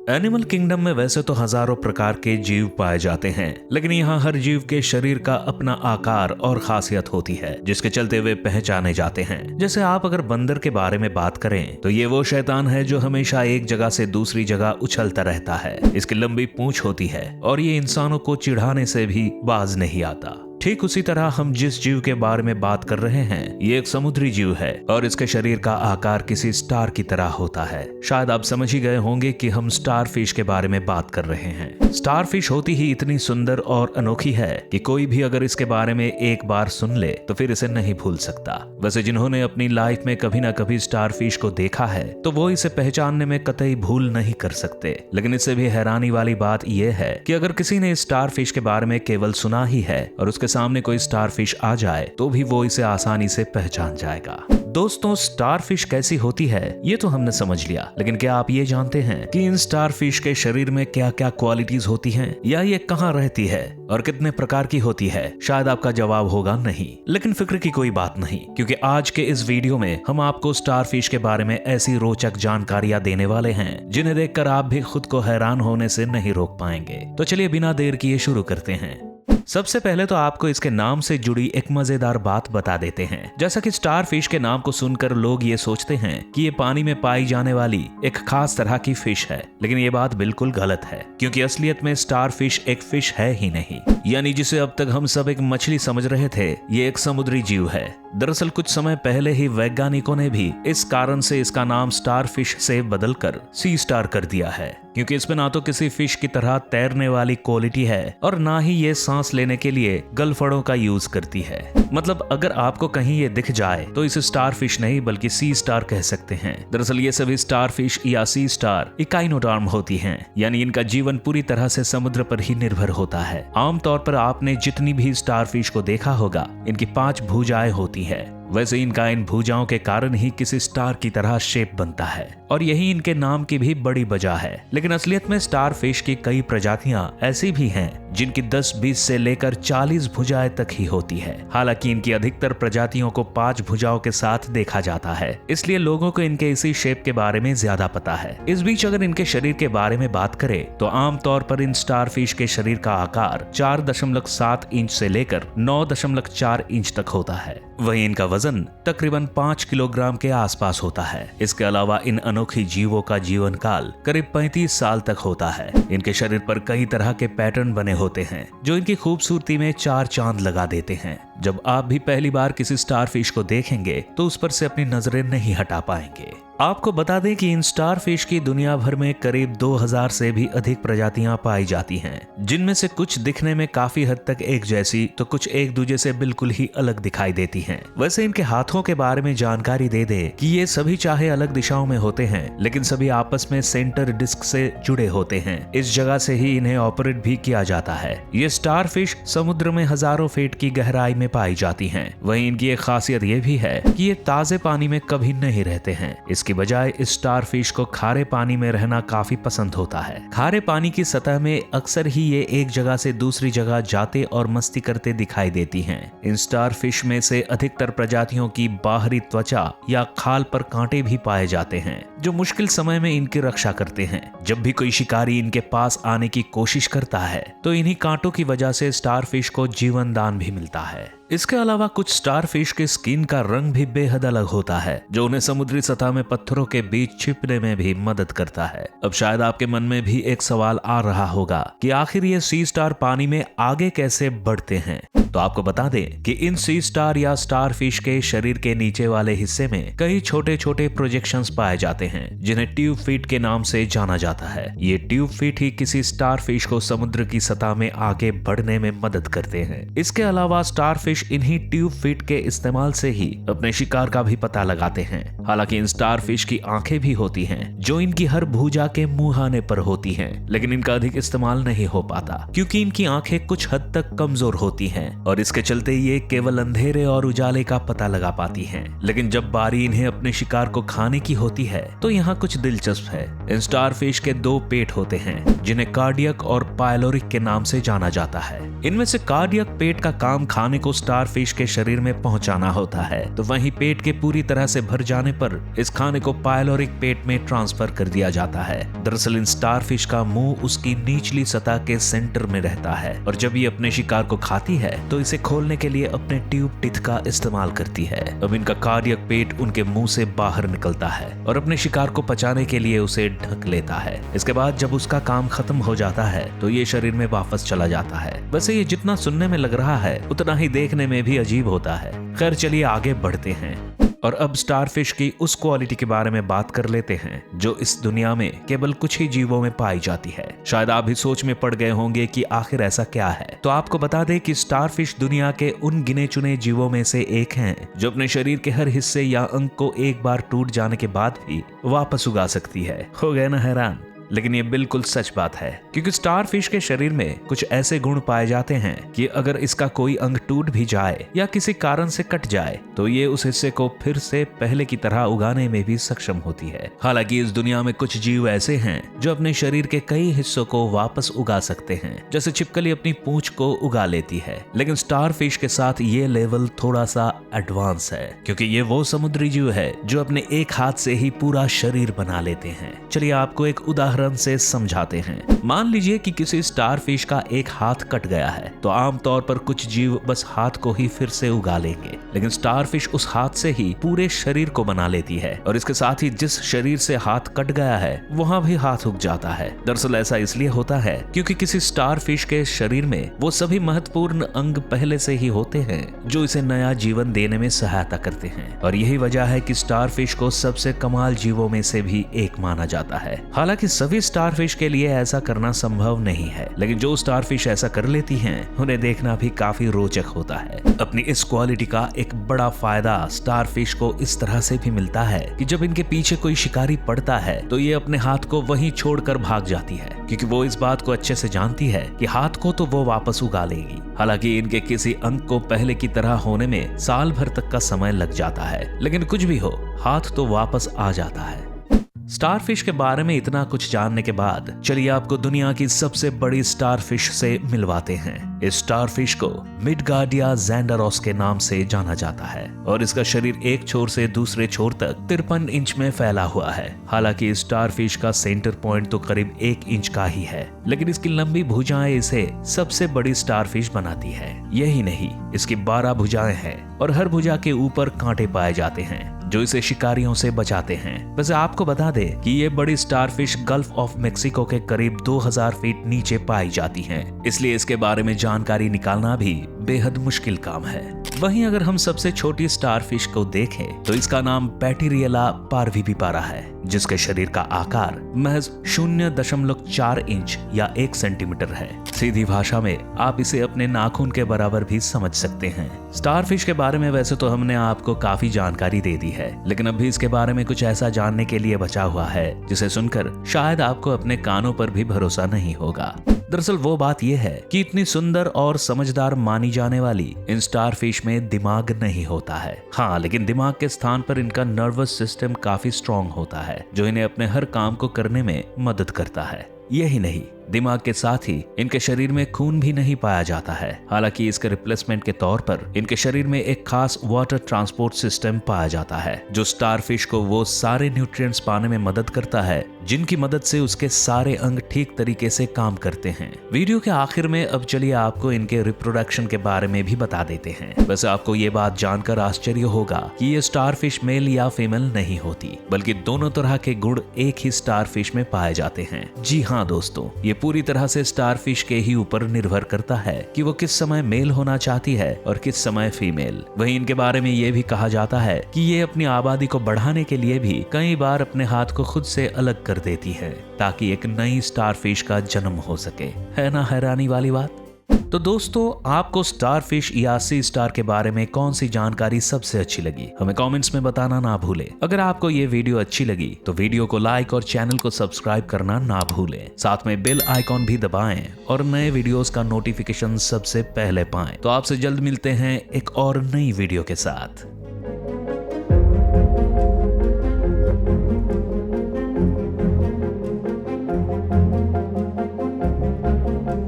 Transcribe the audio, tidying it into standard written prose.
Animal kingdom में वैसे तो हजारों प्रकार के जीव पाए जाते हैं, लेकिन यहाँ हर जीव के शरीर का अपना आकार और खासियत होती है जिसके चलते वे पहचाने जाते हैं। जैसे आप अगर बंदर के बारे में बात करें तो ये वो शैतान है जो हमेशा एक जगह से दूसरी जगह उछलता रहता है। इसकी लंबी पूंछ होती है और ये इंसानों को चिढ़ाने से भी बाज नहीं आता। ठीक उसी तरह हम जिस जीव के बारे में बात कर रहे हैं ये एक समुद्री जीव है और इसके शरीर का आकार किसी स्टार की तरह होता है। शायद आप समझ ही गए होंगे कि हम स्टारफिश के बारे में बात कर रहे हैं। स्टारफिश होती ही इतनी सुंदर और अनोखी है कि कोई भी अगर इसके बारे में एक बार सुन ले तो फिर इसे नहीं भूल सकता। वैसे जिन्होंने अपनी लाइफ में कभी ना कभी स्टारफिश को देखा है तो वो इसे पहचानने में कतई भूल नहीं कर सकते। लेकिन इससे भी हैरानी वाली बात यह है कि अगर किसी ने स्टारफिश के बारे में केवल सुना ही है और उसके सामने कोई स्टारफिश आ जाए तो भी वो इसे आसानी से पहचान जाएगा। दोस्तों, स्टारफिश कैसी होती है ये तो हमने समझ लिया, लेकिन क्या आप ये जानते हैं कि इन स्टारफिश के शरीर में क्या क्या क्वालिटीज होती हैं, या ये कहाँ रहती है और कितने प्रकार की होती है? शायद आपका जवाब होगा नहीं, लेकिन फिक्र की कोई बात नहीं, क्योंकि आज के इस वीडियो में हम आपको स्टारफिश के बारे में ऐसी रोचक जानकारियां देने वाले हैं जिन्हें देखकर आप भी खुद को हैरान होने से नहीं रोक पाएंगे। तो चलिए बिना देर किए शुरू करते हैं। सबसे पहले तो आपको इसके नाम से जुड़ी एक मजेदार बात बता देते हैं। जैसा कि स्टारफिश के नाम को सुनकर लोग ये सोचते हैं कि ये पानी में पाई जाने वाली एक खास तरह की फिश है, लेकिन ये बात बिल्कुल गलत है, क्योंकि असलियत में स्टारफिश एक फिश है ही नहीं। यानी जिसे अब तक हम सब एक मछली समझ रहे थे, ये एक समुद्री जीव है। दरअसल कुछ समय पहले ही वैज्ञानिकों ने भी इस कारण से इसका नाम स्टारफिश से बदलकर सी स्टार कर दिया है, क्योंकि इसमें ना तो किसी फिश की तरह तैरने वाली क्वालिटी है और ना ही ये सांस लेने के लिए गलफड़ों का यूज करती है। मतलब अगर आपको कहीं ये दिख जाए तो इसे स्टारफिश नहीं बल्कि सी स्टार कह सकते हैं। दरअसल ये सभी स्टारफिश या सी स्टार इकाइनोडर्म होती हैं, यानी इनका जीवन पूरी तरह से समुद्र पर ही निर्भर होता है। आमतौर पर आपने जितनी भी स्टारफिश को देखा होगा इनकी 5 भुजाएं होती है। वैसे इनका इन भुजाओं के कारण ही किसी स्टार की तरह शेप बनता है और यही इनके नाम की भी बड़ी वजह है। लेकिन असलियत में स्टारफिश की कई प्रजातियां ऐसी भी हैं जिनकी 10-20 से लेकर 40 भुजाएं तक ही होती है। हालांकि इनकी अधिकतर प्रजातियों को 5 भुजाओं के साथ देखा जाता है, इसलिए लोगों को इनके इसी शेप के बारे में ज्यादा पता है। इस बीच अगर इनके शरीर के बारे में बात करें तो आमतौर पर इन स्टारफिश के शरीर का आकार 4.7 इंच से लेकर 9.4 इंच तक होता है। वहीं इनका वजन तकरीबन 5 किलोग्राम के आसपास होता है। इसके अलावा इन अनोखी जीवों का जीवन काल करीब 35 साल तक होता है। इनके शरीर पर कई तरह के पैटर्न बने होते हैं जो इनकी खूबसूरती में 4 चांद लगा देते हैं। जब आप भी पहली बार किसी स्टारफिश को देखेंगे तो उस पर से अपनी नजरें नहीं हटा पाएंगे। आपको बता दें कि इन स्टारफिश की दुनिया भर में करीब 2000 से भी अधिक प्रजातियां पाई जाती हैं, जिनमें से कुछ दिखने में काफी हद तक एक जैसी तो कुछ एक दूसरे से बिल्कुल ही अलग दिखाई देती हैं। वैसे इनके हाथों के बारे में जानकारी दे दे कि ये सभी चाहे अलग दिशाओं में होते हैं, लेकिन सभी आपस में सेंटर डिस्क से जुड़े होते हैं। इस जगह से ही इन्हें ऑपरेट भी किया जाता है। ये स्टारफिश समुद्र में हजारों फीट की गहराई में पाई जाती हैं। वहीं इनकी एक खासियत ये भी है कि ये ताजे पानी में कभी नहीं रहते हैं। इसकी बजाय इस स्टारफिश को खारे पानी में रहना काफी पसंद होता है। खारे पानी की सतह में अक्सर ही ये एक जगह से दूसरी जगह जाते और मस्ती करते दिखाई देती हैं। इन स्टारफिश में से अधिकतर प्रजातियों की बाहरी त्वचा या खाल पर कांटे भी पाए जाते हैं जो मुश्किल समय में इनकी रक्षा करते हैं। जब भी कोई शिकारी इनके पास आने की कोशिश करता है तो इन्हीं कांटों की वजह से स्टारफिश को जीवन दान भी मिलता है। इसके अलावा कुछ स्टारफिश के स्किन का रंग भी बेहद अलग होता है जो उन्हें समुद्री सतह में पत्थरों के बीच छिपने में भी मदद करता है। अब शायद आपके मन में भी एक सवाल आ रहा होगा कि आखिर ये सी स्टार पानी में आगे कैसे बढ़ते हैं। तो आपको बता दें कि इन सी स्टार या स्टारफिश के शरीर के नीचे वाले हिस्से में कई छोटे छोटे प्रोजेक्शंस पाए जाते हैं जिन्हें ट्यूब फीट के नाम से जाना जाता है। ये ट्यूब फीट ही किसी स्टारफिश को समुद्र की सतह में आगे बढ़ने में मदद करते हैं। इसके अलावा स्टारफिश इन्हीं ट्यूब फीट के इस्तेमाल से ही अपने शिकार का भी पता लगाते हैं। हालांकि इन स्टारफिश की आंखें भी होती हैं जो इनकी हर भुजा के मुंहाने पर होती हैं, लेकिन इनका अधिक इस्तेमाल नहीं हो पाता क्योंकि इनकी आंखें कुछ हद तक कमजोर होती हैं और इसके चलते ये केवल अंधेरे और उजाले का पता लगा पाती हैं। लेकिन जब बारी इन्हें अपने शिकार को खाने की होती है तो यहाँ कुछ दिलचस्प है। इन स्टारफिश के 2 पेट होते हैं जिन्हें कार्डियक और पायलोरिक के नाम से जाना जाता है। इनमें से कार्डियक पेट का काम खाने को स्टारफिश के शरीर में पहुंचाना होता है, तो वहीं पेट के पूरी तरह से भर जाने पर इस खाने को पायलोरिक पेट में ट्रांसफर कर दिया जाता है। दरअसल इन स्टारफिश का मुंह उसकी निचली सतह के सेंटर में रहता है और जब ये अपने शिकार को खाती है तो इसे खोलने के लिए अपने ट्यूब टिथ का इस्तेमाल करती है। अब इनका कार्डियक पेट उनके मुंह से बाहर निकलता है और अपने शिकार को पचाने के लिए उसे ढक लेता है। इसके बाद जब उसका काम खत्म हो जाता है तो ये शरीर में वापस चला जाता है। वैसे ये जितना सुनने में लग रहा है उतना ही देखने में भी अजीब होता है। खैर चलिए आगे बढ़ते हैं और अब स्टारफिश की उस क्वालिटी के बारे में बात कर लेते हैं जो इस दुनिया में केवल कुछ ही जीवों में पाई जाती है। शायद आप भी सोच में पड़ गए होंगे कि आखिर ऐसा क्या है। तो आपको बता दें कि स्टारफिश दुनिया के उन गिने चुने जीवों में से एक हैं जो अपने शरीर के हर हिस्से या अंग को एक बार टूट जाने के बाद भी वापस उगा सकती है। हो गए ना हैरान? लेकिन ये बिल्कुल सच बात है, क्योंकि स्टारफिश के शरीर में कुछ ऐसे गुण पाए जाते हैं कि अगर इसका कोई अंग टूट भी जाए या किसी कारण से कट जाए तो ये उस हिस्से को फिर से पहले की तरह उगाने में भी सक्षम होती है। हालांकि इस दुनिया में कुछ जीव ऐसे हैं जो अपने शरीर के कई हिस्सों को वापस उगा सकते हैं, जैसे छिपकली अपनी पूंछ को उगा लेती है। लेकिन स्टारफिश के साथ ये लेवल थोड़ा सा एडवांस है, क्योंकि ये वो समुद्री जीव है जो अपने एक हाथ से ही पूरा शरीर बना लेते हैं। चलिए आपको एक उदाहरण से समझाते हैं। मान लीजिए कि किसी स्टारफिश का एक हाथ कट गया है तो आमतौर पर कुछ जीव बस हाथ को ही फिर से उगा लेंगे, लेकिन स्टारफिश उस हाथ से ही पूरे शरीर को बना लेती है और इसके साथ ही जिस शरीर से हाथ कट गया है वहां भी हाथ उग जाता है। दरअसल ऐसा इसलिए होता है क्योंकि किसी स्टारफिश के शरीर में वो सभी महत्वपूर्ण अंग पहले से ही होते हैं जो इसे नया जीवन देने में सहायता करते हैं, और यही वजह है कि स्टारफिश को सबसे कमाल जीवों में से भी एक माना जाता है। हालांकि सभी स्टारफिश के लिए ऐसा करना संभव नहीं है, लेकिन जो स्टारफिश ऐसा कर लेती हैं, उन्हें देखना भी काफी रोचक होता है। अपनी इस क्वालिटी का एक बड़ा फायदा स्टारफिश को इस तरह से भी मिलता है कि जब इनके पीछे कोई शिकारी पड़ता है तो ये अपने हाथ को वहीं छोड़कर भाग जाती है, क्योंकि वो इस बात को अच्छे से जानती है कि हाथ को तो वो वापस उगा लेगी। हालांकि इनके किसी अंग को पहले की तरह होने में साल भर तक का समय लग जाता है, लेकिन कुछ भी हो, हाथ तो वापस आ जाता है। स्टारफिश के बारे में इतना कुछ जानने के बाद चलिए आपको दुनिया की सबसे बड़ी स्टारफिश से मिलवाते हैं। इस स्टारफिश को मिडगार्डिया ज़ैंडरोस के नाम से जाना जाता है और इसका शरीर एक छोर से दूसरे छोर तक 53 इंच में फैला हुआ है। हालांकि इस स्टारफिश का सेंटर पॉइंट तो करीब 1 इंच का ही है, लेकिन इसकी लंबी भुजाएं इसे सबसे बड़ी स्टारफिश बनाती है। यही नहीं, इसकी 12 भुजाएं हैं और हर भुजा के ऊपर कांटे पाए जाते हैं जो इसे शिकारियों से बचाते हैं। वैसे आपको बता दें कि ये बड़ी स्टारफिश गल्फ ऑफ मेक्सिको के करीब 2000 फीट नीचे पाई जाती हैं, इसलिए इसके बारे में जानकारी निकालना भी बेहद मुश्किल काम है। वहीं अगर हम सबसे छोटी स्टारफिश को देखें तो इसका नाम पैटिरियला पार्विपिपारा है, जिसके शरीर का आकार महज 0.4 इंच या 1 सेंटीमीटर है। सीधी भाषा में आप इसे अपने नाखून के बराबर भी समझ सकते हैं। स्टारफिश के बारे में वैसे तो हमने आपको काफी जानकारी दे दी है, लेकिन अब भी इसके बारे में कुछ ऐसा जानने के लिए बचा हुआ है जिसे सुनकर शायद आपको अपने कानों पर भी भरोसा नहीं होगा। दरअसल वो बात यह है कि इतनी सुंदर और समझदार मानी जाने वाली इन स्टारफिश में दिमाग नहीं होता है। हाँ, लेकिन दिमाग के स्थान पर इनका नर्वस सिस्टम काफी स्ट्रॉन्ग होता है जो इन्हें अपने हर काम को करने में मदद करता है। यही नहीं, दिमाग के साथ ही इनके शरीर में खून भी नहीं पाया जाता है। हालांकि इसके रिप्लेसमेंट के तौर पर इनके शरीर में एक खास वाटर ट्रांसपोर्ट सिस्टम पाया जाता है जो स्टारफिश को वो सारे न्यूट्रिएंट्स पाने में मदद करता है जिनकी मदद से उसके सारे अंग ठीक तरीके से काम करते हैं। वीडियो के आखिर में अब चलिए आपको इनके रिप्रोडक्शन के बारे में भी बता देते हैं। वैसे आपको ये बात जानकर आश्चर्य होगा कि ये स्टारफिश मेल या फीमेल नहीं होती, बल्कि दोनों तरह के गुण एक ही स्टारफिश में पाए जाते हैं। जी हाँ दोस्तों, ये पूरी तरह से स्टारफिश के ही ऊपर निर्भर करता है कि वो किस समय मेल होना चाहती है और किस समय फीमेल। वहीं इनके बारे में ये भी कहा जाता है कि ये अपनी आबादी को बढ़ाने के लिए भी कई बार अपने हाथ को खुद से अलग कर देती है ताकि एक नई स्टारफिश का जन्म हो सके। है ना हैरानी वाली बात? तो दोस्तों, आपको स्टारफिश या सी स्टार के बारे में कौन सी जानकारी सबसे अच्छी लगी, हमें कमेंट्स में बताना ना भूलें। अगर आपको ये वीडियो अच्छी लगी तो वीडियो को लाइक और चैनल को सब्सक्राइब करना ना भूलें। साथ में बेल आइकॉन भी दबाएं और नए वीडियोस का नोटिफिकेशन सबसे पहले पाएं। तो आपसे जल्द मिलते हैं एक और नई वीडियो के साथ।